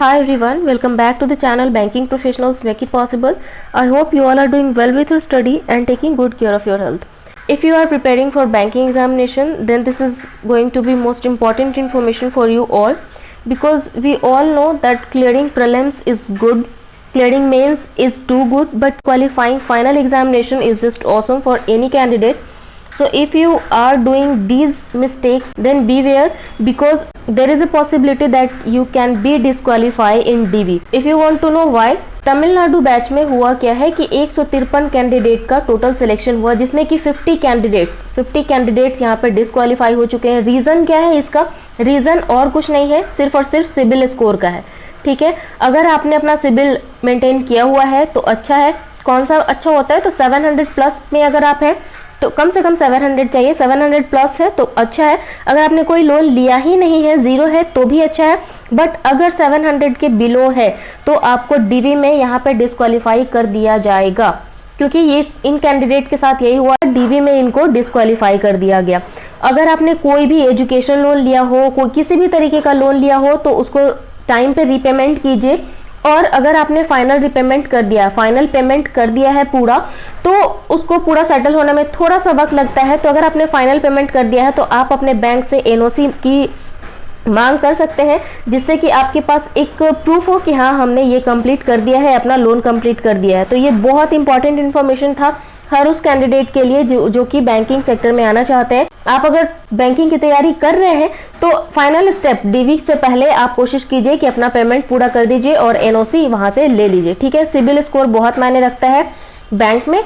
Hi everyone, welcome back to the channel Banking Professionals Make It Possible. I hope you all are doing well with your study and taking good care of your health. If you are preparing for banking examination, then this is going to be most important information for you all, because we all know that clearing prelims is good, clearing mains is too good, but qualifying final examination is just awesome for any candidate. So if you are doing these mistakes, then beware, because there is a possibility that you can be disqualified in DV. If you want to know why, Tamil Nadu batch में हुआ क्या है कि 153 candidate का total selection हुआ, जिसमें कि 50 candidates यहाँ पर डिस्क्वालीफाई हो चुके हैं। रीज़न क्या है इसका? रीज़न और कुछ नहीं है, सिर्फ और सिर्फ सिबिल स्कोर का है। ठीक है, अगर आपने अपना सिबिल मेंटेन किया हुआ है तो अच्छा है। कौन सा अच्छा होता है? तो 700 प्लस में अगर आप हैं तो कम से कम 700 चाहिए, 700 प्लस है तो अच्छा है। अगर आपने कोई लोन लिया ही नहीं है, जीरो है, तो भी अच्छा है। बट अगर 700 के बिलो है तो आपको डीवी में यहाँ पे डिस्क्वालीफाई कर दिया जाएगा, क्योंकि ये इन कैंडिडेट के साथ यही हुआ, डीवी में इनको डिस्क्वालीफाई कर दिया गया। अगर आपने कोई भी एजुकेशन लोन लिया हो, कोई किसी भी तरीके का लोन लिया हो, तो उसको टाइम पे रीपेमेंट कीजिए। और अगर आपने फाइनल रीपेमेंट कर दिया, फाइनल पेमेंट कर दिया है पूरा, तो उसको पूरा सेटल होने में थोड़ा सा वक्त लगता है। तो अगर आपने फाइनल पेमेंट कर दिया है तो आप अपने बैंक से एनओसी की मांग कर सकते हैं, जिससे कि आपके पास एक प्रूफ हो कि हाँ हमने ये कंप्लीट कर दिया है, अपना लोन कंप्लीट कर दिया है। तो ये बहुत इंपॉर्टेंट इन्फॉर्मेशन था हर उस कैंडिडेट के लिए जो कि बैंकिंग सेक्टर में आना चाहते हैं। आप अगर बैंकिंग की तैयारी कर रहे हैं तो फाइनल स्टेप डीवी से पहले आप कोशिश कीजिए कि अपना पेमेंट पूरा कर दीजिए और एनओसी वहां से ले लीजिए। ठीक है, सिबिल स्कोर बहुत मायने रखता है बैंक में।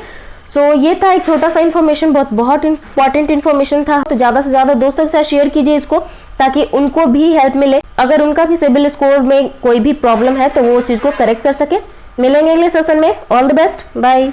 सो ये था एक छोटा सा इन्फॉर्मेशन, बहुत इंपॉर्टेंट इन्फॉर्मेशन था। तो ज्यादा से ज्यादा दोस्तों के साथ शेयर कीजिए इसको, ताकि उनको भी हेल्प मिले। अगर उनका भी सिबिल स्कोर में कोई भी प्रॉब्लम है तो वो उस चीज को करेक्ट कर सके। मिलेंगे अगले सेशन में। All the best, bye.